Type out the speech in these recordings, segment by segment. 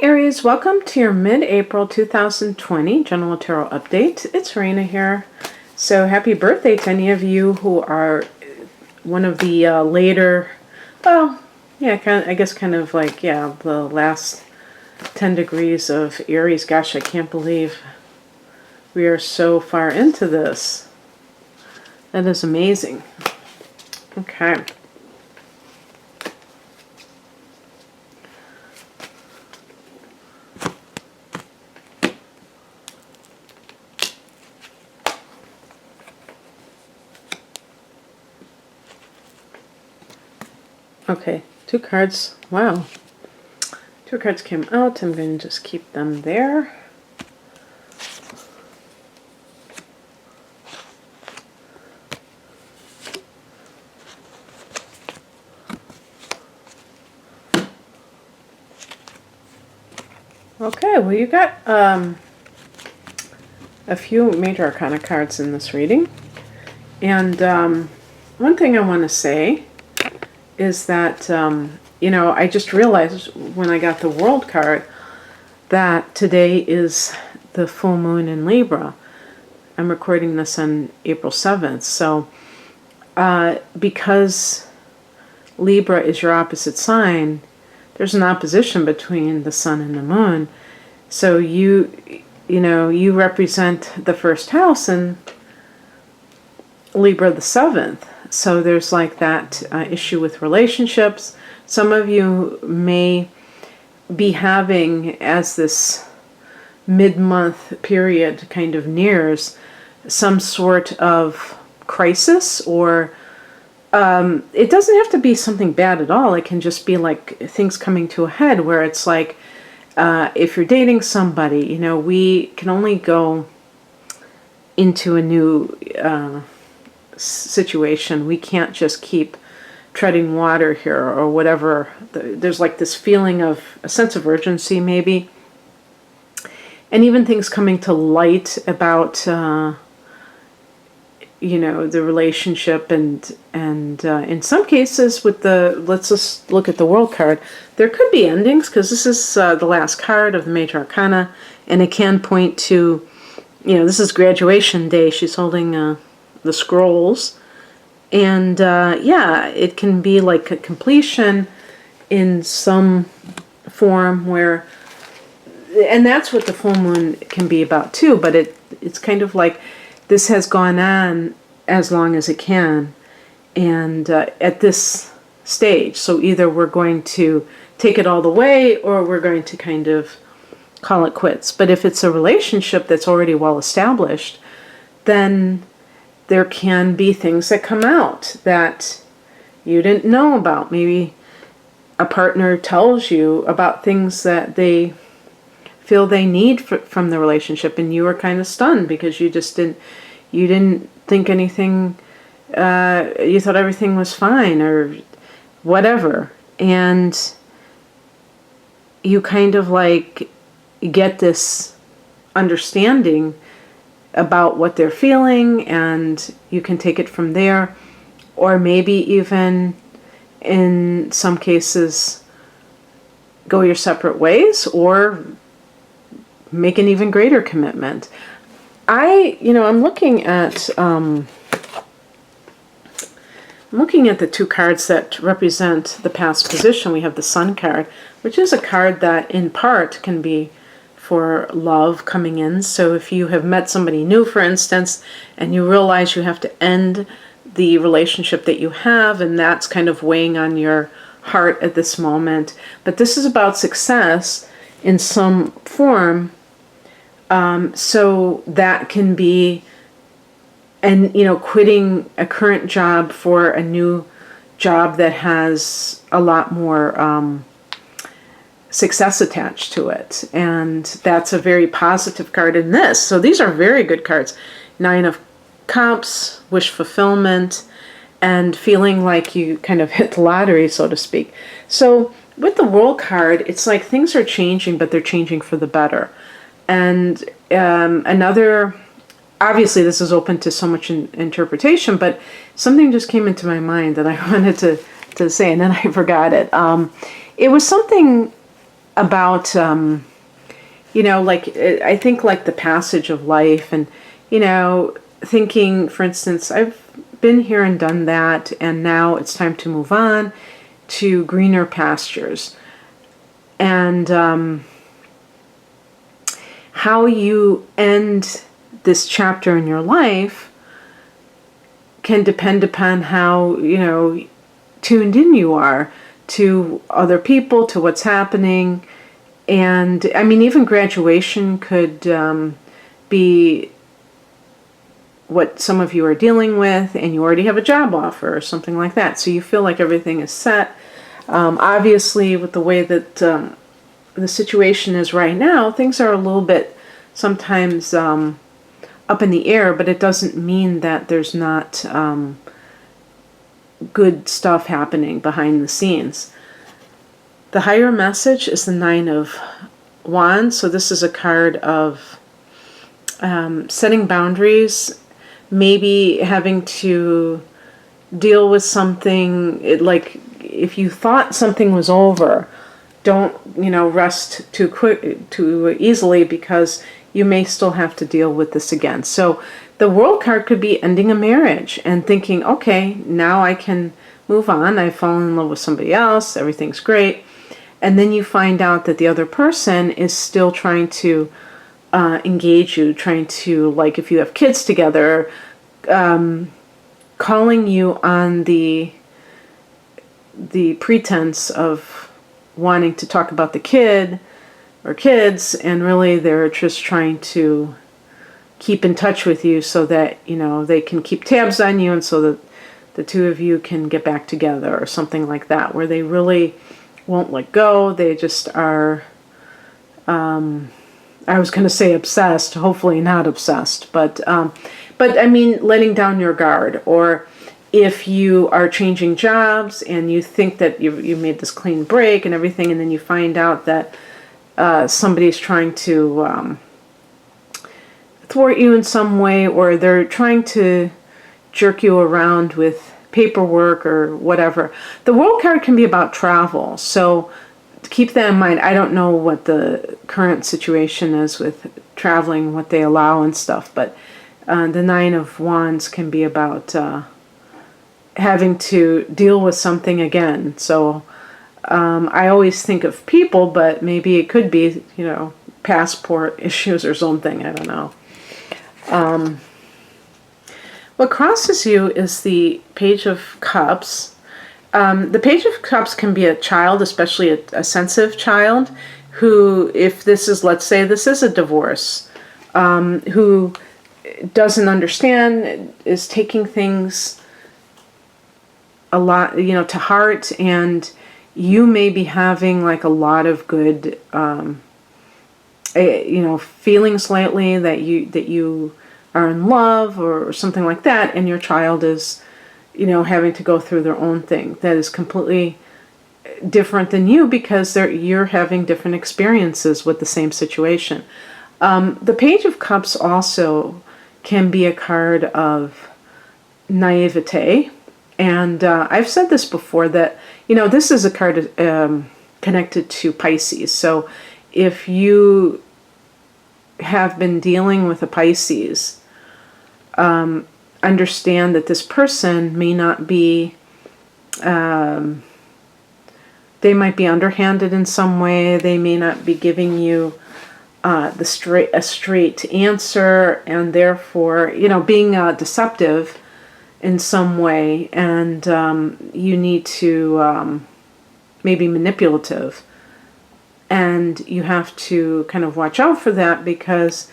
Aries, welcome to your mid-April 2020 General Tarot Update. It's Raina here. So happy birthday to any of you who are one of the later, well, yeah, I guess the last 10 degrees of Aries. Gosh, I can't believe we are so far into this. That is amazing. Okay. Okay, 2 cards. Wow. 2 cards came out. I'm going to just keep them there. Okay, well, you got a few major arcana cards in this reading. And one thing I want to say is that, I just realized when I got the World card that today is the full moon in Libra. I'm recording this on April 7th. So because Libra is your opposite sign, there's an opposition between the sun and the moon. So you represent the first house in Libra the 7th. So there's like that issue with relationships. Some of you may be having, as this mid-month period kind of nears, some sort of crisis, or it doesn't have to be something bad at all. It can just be like things coming to a head where it's like, if you're dating somebody, we can only go into a new situation. We can't just keep treading water here or whatever. There's like this feeling of a sense of urgency maybe. And even things coming to light about, the relationship and in some cases with let's just look at the World card, there could be endings because this is the last card of the major arcana, and it can point to, this is graduation day. She's holding the scrolls, and it can be like a completion in some form where, and that's what the full moon can be about too, but it's kind of like this has gone on as long as it can, and at this stage, so either we're going to take it all the way or we're going to kind of call it quits. But if it's a relationship that's already well established, then there can be things that come out that you didn't know about. Maybe a partner tells you about things that they feel they need from the relationship, and you are kind of stunned because you didn't think anything, you thought everything was fine or whatever. And you kind of like get this understanding about what they're feeling, and you can take it from there, or maybe even in some cases go your separate ways or make an even greater commitment. I'm looking at the 2 cards that represent the past position. We have the Sun card, which is a card that in part can be for love coming in. So if you have met somebody new, for instance, and you realize you have to end the relationship that you have, and that's kind of weighing on your heart at this moment. But this is about success in some form. So that can be, and quitting a current job for a new job that has a lot more success attached to it. And that's a very positive card in this. So these are very good cards. 9 of Cups, wish fulfillment, and feeling like you kind of hit the lottery, so to speak. So with the World card, it's like things are changing, but they're changing for the better. And obviously this is open to so much interpretation, but something just came into my mind that I wanted to say, and then I forgot it. It was something about, like, I think like the passage of life and, thinking, for instance, I've been here and done that, and now it's time to move on to greener pastures. And how you end this chapter in your life can depend upon how, tuned in you are to other people, to what's happening. And I mean, even graduation could be what some of you are dealing with, and you already have a job offer or something like that. So you feel like everything is set. Obviously, with the way that the situation is right now, things are a little bit sometimes up in the air, but it doesn't mean that there's not good stuff happening behind the scenes. The higher message is the Nine of Wands. So this is a card of setting boundaries, maybe having to deal with something, like if you thought something was over, don't, rest too easily, because you may still have to deal with this again. So the World card could be ending a marriage and thinking, okay, now I can move on. I've fallen in love with somebody else. Everything's great. And then you find out that the other person is still trying to engage you, trying to, like if you have kids together, calling you on the pretense of wanting to talk about the kid or kids, and really they're just trying to keep in touch with you so that, they can keep tabs on you, and so that the two of you can get back together or something like that, where they really won't let go. They just are, I was going to say obsessed, hopefully not obsessed, but I mean, letting down your guard. Or if you are changing jobs and you think that you made this clean break and everything, and then you find out that somebody's trying to thwart you in some way, or they're trying to jerk you around with paperwork or whatever. The World card can be about travel, so keep that in mind. I don't know what the current situation is with traveling, what they allow and stuff, but the Nine of Wands can be about having to deal with something again. So I always think of people, but maybe it could be, passport issues or something. I don't know. What crosses you is the Page of Cups. The Page of Cups can be a child, especially a sensitive child, who, if this is, let's say this is a divorce, who doesn't understand, is taking things a lot, to heart, and you may be having like a lot of good, feelings lately that you are in love or something like that, and your child is, having to go through their own thing that is completely different than you, because you're having different experiences with the same situation. The Page of Cups also can be a card of naivete. And I've said this before, that, this is a card connected to Pisces. So if you have been dealing with a Pisces, understand that this person may not be, they might be underhanded in some way. They may not be giving you a straight answer, and therefore, being deceptive in some way, and you need to maybe manipulative, and you have to kind of watch out for that, because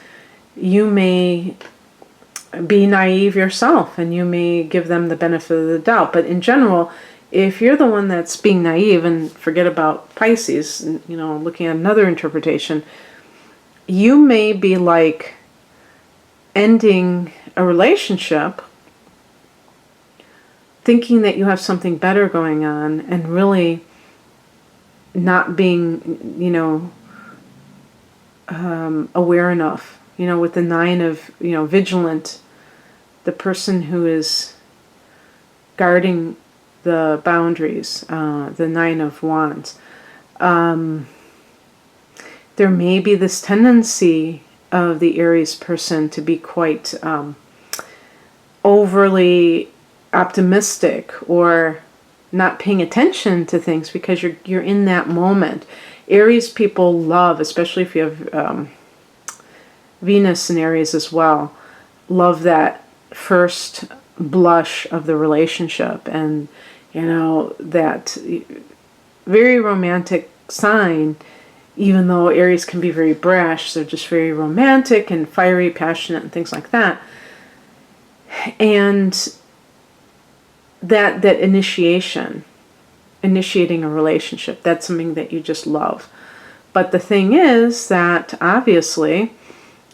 you may be naive yourself and you may give them the benefit of the doubt. But in general, if you're the one that's being naive, and forget about Pisces, looking at another interpretation, you may be like ending a relationship thinking that you have something better going on, and really not being, aware enough. With the Nine of, vigilant, the person who is guarding the boundaries, the Nine of Wands. there may be this tendency of the Aries person to be quite overly optimistic or not paying attention to things because you're in that moment. Aries people love, especially if you have Venus in Aries as well, love that first blush of the relationship, and that very romantic sign. Even though Aries can be very brash, they're just very romantic and fiery, passionate, and things like that. And that initiating a relationship, that's something that you just love. But the thing is that obviously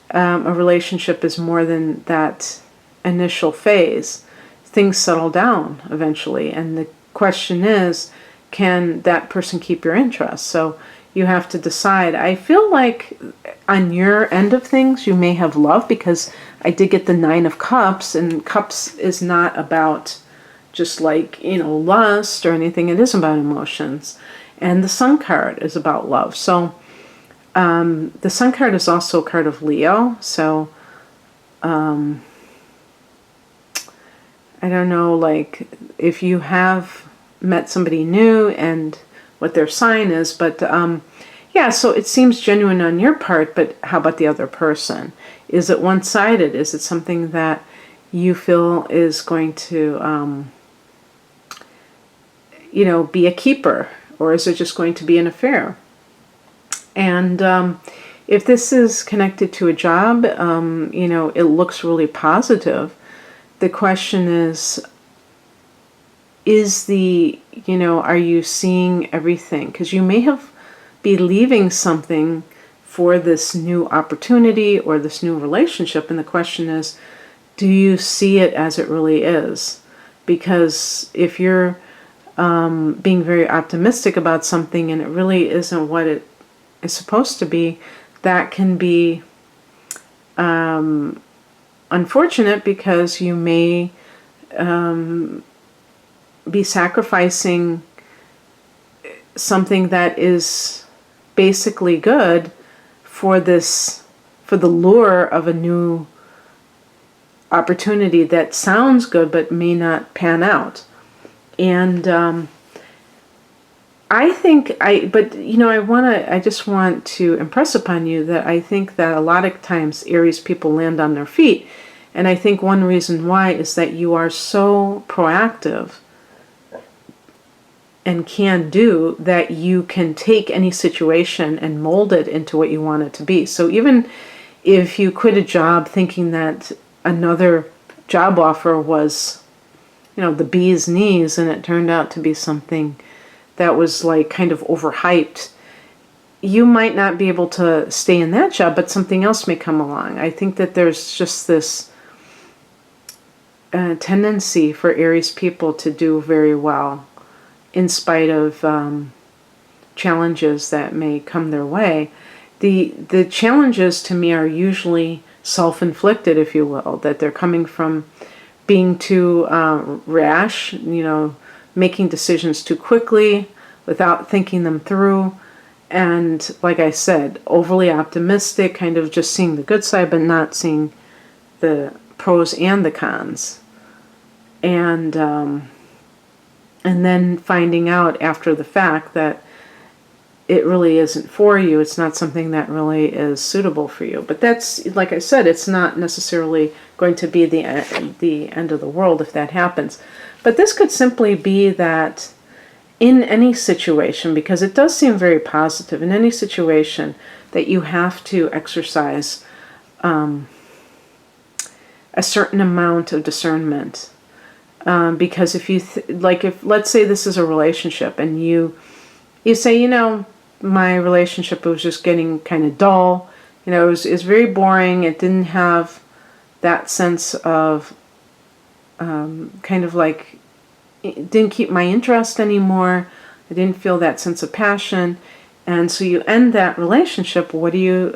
a relationship is more than that initial phase. Things settle down eventually, and the question is, can that person keep your interest? So you have to decide. I feel like on your end of things, you may have love, because I did get the 9 of Cups, and Cups is not about just like, lust or anything. It is about emotions. And the Sun card is about love. So the Sun card is also a card of Leo. So I don't know, like, if you have met somebody new and what their sign is, but yeah, so it seems genuine on your part, but how about the other person? Is it one-sided? Is it something that you feel is going to, be a keeper, or is it just going to be an affair? And if this is connected to a job, it looks really positive. The question is are you seeing everything? Because you may be leaving something for this new opportunity or this new relationship, and the question is, do you see it as it really is? Because if you're being very optimistic about something and it really isn't what it is supposed to be, that can be unfortunate, because you may be sacrificing something that is basically good for the lure of a new opportunity that sounds good but may not pan out. And I just want to impress upon you that I think that a lot of times Aries people land on their feet. And I think one reason why is that you are so proactive and can do that you can take any situation and mold it into what you want it to be. So even if you quit a job thinking that another job offer was, the bee's knees, and it turned out to be something that was like kind of overhyped, you might not be able to stay in that job, but something else may come along. I think that there's just this tendency for Aries people to do very well in spite of challenges that may come their way. The challenges to me are usually self-inflicted, if you will, that they're coming from being too rash, making decisions too quickly without thinking them through. And like I said, overly optimistic, kind of just seeing the good side, but not seeing the pros and the cons. And then finding out after the fact that it really isn't for you. It's not something that really is suitable for you. But that's, like I said, it's not necessarily going to be the end of the world if that happens. But this could simply be that in any situation, because it does seem very positive, in any situation that you have to exercise a certain amount of discernment. Because if you, if let's say this is a relationship and you say, my relationship was just getting kind of dull, it was very boring, it didn't have that sense of kind of like, it didn't keep my interest anymore, I didn't feel that sense of passion, and so you end that relationship. What are you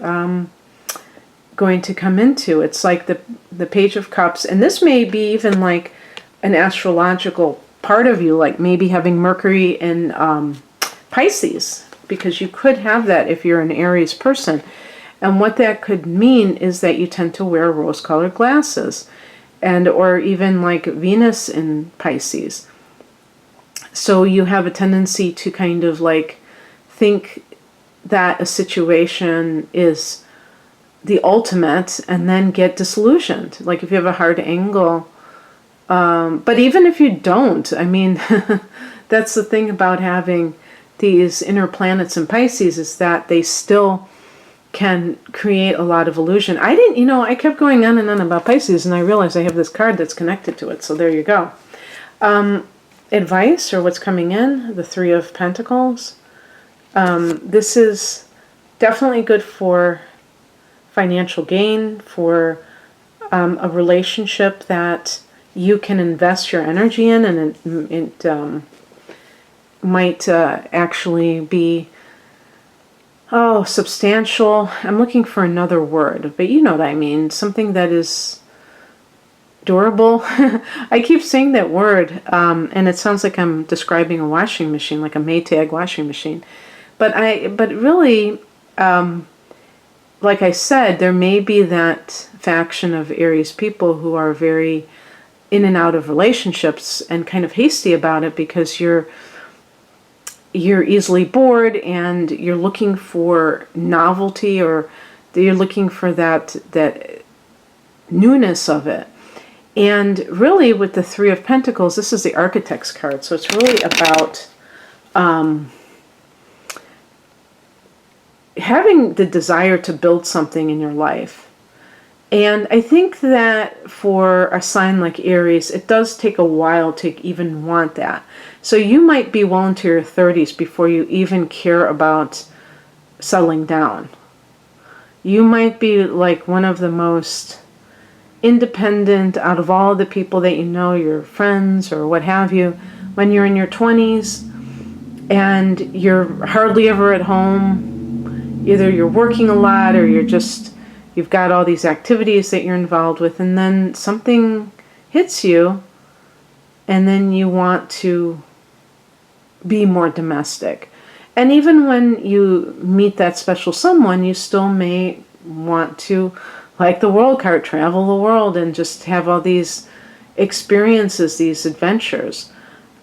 going to come into? It's like the Page of Cups, and this may be even like an astrological part of you, like maybe having Mercury in Pisces, because you could have that if you're an Aries person. And what that could mean is that you tend to wear rose-colored glasses, and or even like Venus in Pisces. So you have a tendency to kind of like think that a situation is the ultimate and then get disillusioned. Like if you have a hard angle, but even if you don't, I mean, that's the thing about having these inner planets in Pisces, is that they still can create a lot of illusion. I didn't, I kept going on and on about Pisces, and I realized I have this card that's connected to it. So there you go. Advice, or what's coming in, the Three of Pentacles. This is definitely good for financial gain, for a relationship that you can invest your energy in, and it might actually be substantial. I'm looking for another word, but you know what I mean. Something that is durable. I keep saying that word, and it sounds like I'm describing a washing machine, like a Maytag washing machine. But really, like I said, there may be that faction of Aries people who are very in and out of relationships and kind of hasty about it because you're easily bored and you're looking for novelty, or you're looking for that newness of it. And really, with the Three of Pentacles, this is the Architect's card. So it's really about having the desire to build something in your life. And I think that for a sign like Aries, it does take a while to even want that. So you might be well into your 30s before you even care about settling down. You might be like one of the most independent out of all the people that you know, your friends or what have you, when you're in your 20s and you're hardly ever at home. Either you're working a lot, or you've got all these activities that you're involved with, and then something hits you, and then you want to be more domestic. And even when you meet that special someone, you still may want to, like the World card, travel the world and just have all these experiences, these adventures.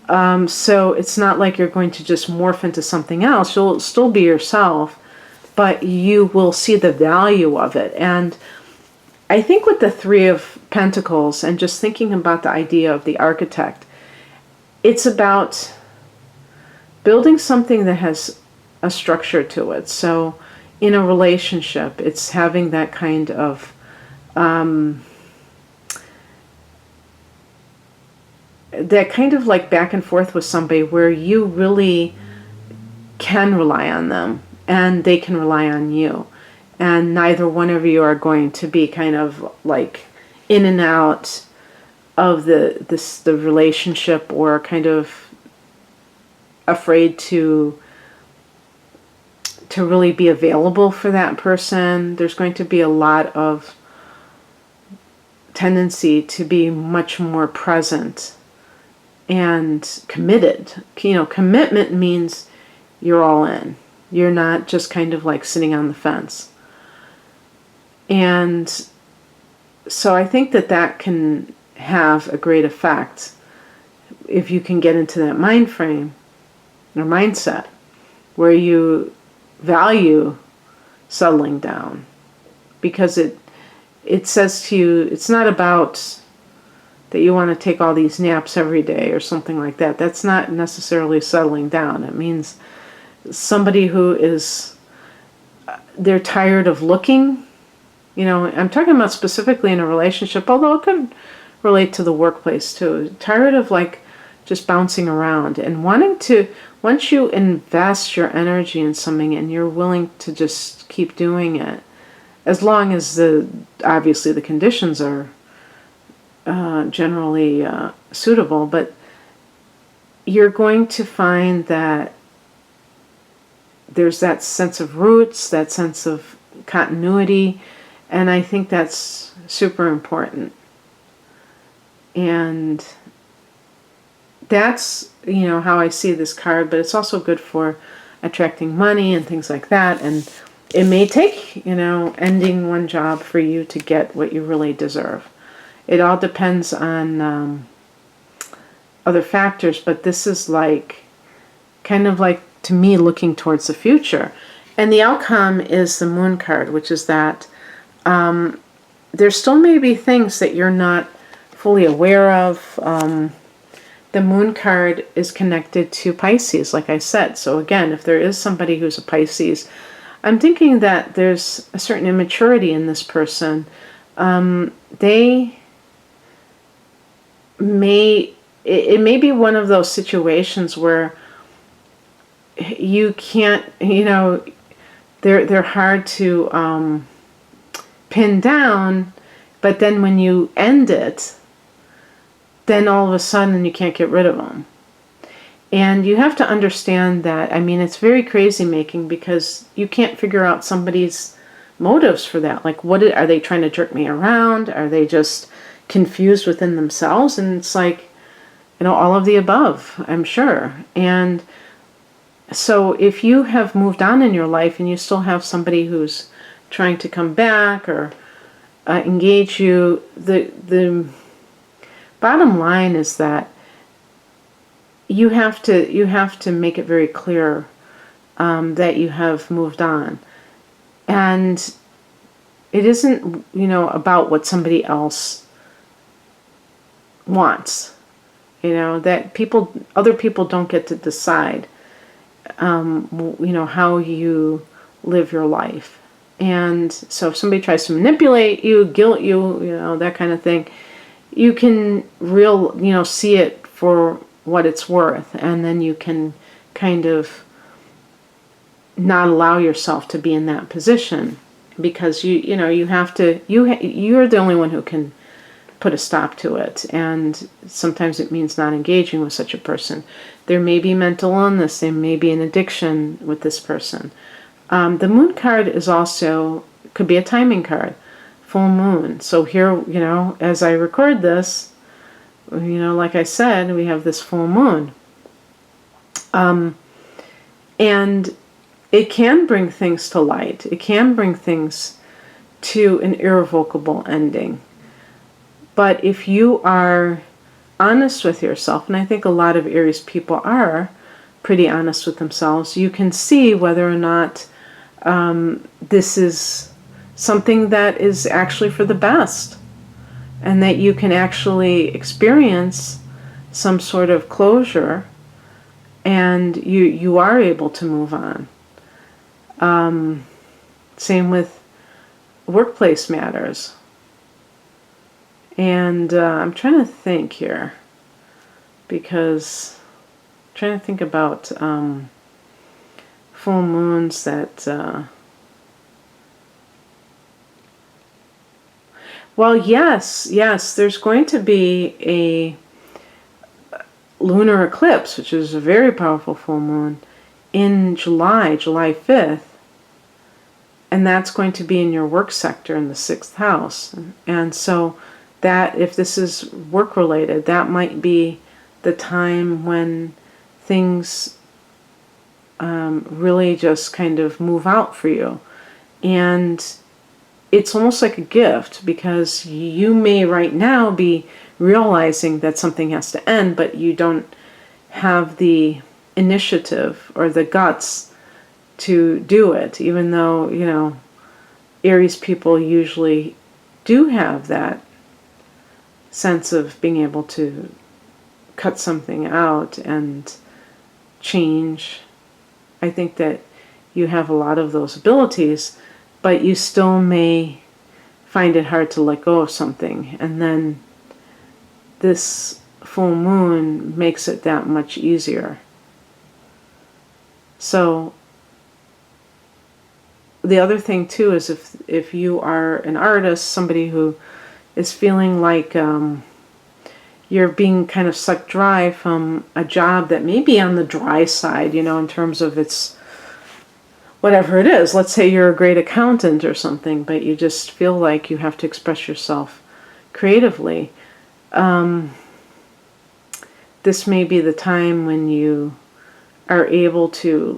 So it's not like you're going to just morph into something else. You'll still be yourself, but you will see the value of it. And I think with the Three of Pentacles, and just thinking about the idea of the architect, it's about building something that has a structure to it. So in a relationship, it's having that kind of like back and forth with somebody where you really can rely on them and they can rely on you, and neither one of you are going to be kind of like in and out of the relationship, or kind of afraid to really be available for that person. There's going to be a lot of tendency to be much more present and committed. Commitment means you're all in. You're not just kind of like sitting on the fence. And so I think that can have a great effect if you can get into that mind frame or mindset where you value settling down, because it says to you, it's not about that you want to take all these naps every day or something like that. That's not necessarily settling down. It means somebody who is, they're tired of looking. I'm talking about specifically in a relationship, although it could relate to the workplace too. Tired of like just bouncing around and wanting to, once you invest your energy in something and you're willing to just keep doing it, as long as obviously the conditions are generally suitable, but you're going to find that there's that sense of roots, that sense of continuity, and I think that's super important. And that's, how I see this card, but it's also good for attracting money and things like that. And it may take, ending one job for you to get what you really deserve. It all depends on other factors, but this is kind of like, to me, looking towards the future. And the outcome is the Moon card, which is that there still may be things that you're not fully aware of. The Moon card is connected to Pisces, like I said. So again, if there is somebody who's a Pisces, I'm thinking that there's a certain immaturity in this person. It may be one of those situations where you can't, they're hard to pin down, but then when you end it, then all of a sudden you can't get rid of them. And you have to understand that, it's very crazy making, because you can't figure out somebody's motives for that. Like, are they trying to jerk me around? Are they just confused within themselves? And it's like, all of the above, I'm sure. And so if you have moved on in your life and you still have somebody who's trying to come back or engage you, the bottom line is that you have to make it very clear that you have moved on. And it isn't, about what somebody else wants. That other people don't get to decide, how you live your life. And so if somebody tries to manipulate you, guilt you, that kind of thing, you can see it for what it's worth, and then you can kind of not allow yourself to be in that position, because you have to, you're the only one who can put a stop to it. And sometimes it means not engaging with such a person. There may be mental illness, there may be an addiction with this person. The Moon card could be a timing card, full moon. So here, as I record this, like I said, we have this full moon. And it can bring things to light. It can bring things to an irrevocable ending. But if you are honest with yourself, and I think a lot of Aries people are pretty honest with themselves, you can see whether or not this is something that is actually for the best, and that you can actually experience some sort of closure, and you are able to move on. Same with workplace matters. And I'm trying to think here, because I'm trying to think about full moons that... Well, yes, there's going to be a lunar eclipse, which is a very powerful full moon, in July 5th. And that's going to be in your work sector in the 6th house. And so that, if this is work related, that might be the time when things really just kind of move out for you. And it's almost like a gift, because you may right now be realizing that something has to end, but you don't have the initiative or the guts to do it, even though, Aries people usually do have that sense of being able to cut something out and change. I think that you have a lot of those abilities, but you still may find it hard to let go of something. And then this full moon makes it that much easier. So the other thing too is if you are an artist, somebody who is feeling like you're being kind of sucked dry from a job that may be on the dry side, in terms of its whatever it is. Let's say you're a great accountant or something, but you just feel like you have to express yourself creatively. This may be the time when you are able to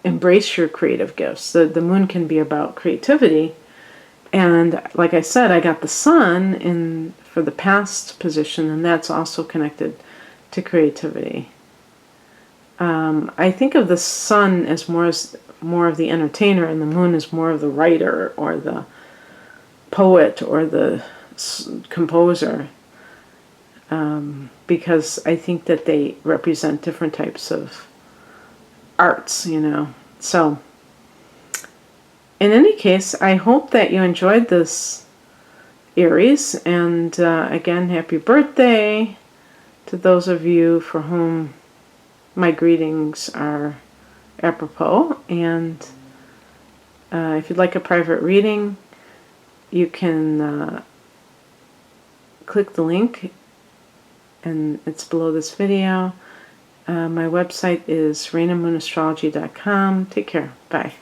embrace your creative gifts. The moon can be about creativity. And like I said, I got the sun in for the past position, and that's also connected to creativity. I think of the sun as more of the entertainer, and the moon as more of the writer or the poet or the composer, because I think that they represent different types of arts, So, in any case, I hope that you enjoyed this, Aries, and again, happy birthday to those of you for whom my greetings are apropos. And if you'd like a private reading, you can click the link, and it's below this video. My website is rainamoonastrology.com. Take care. Bye.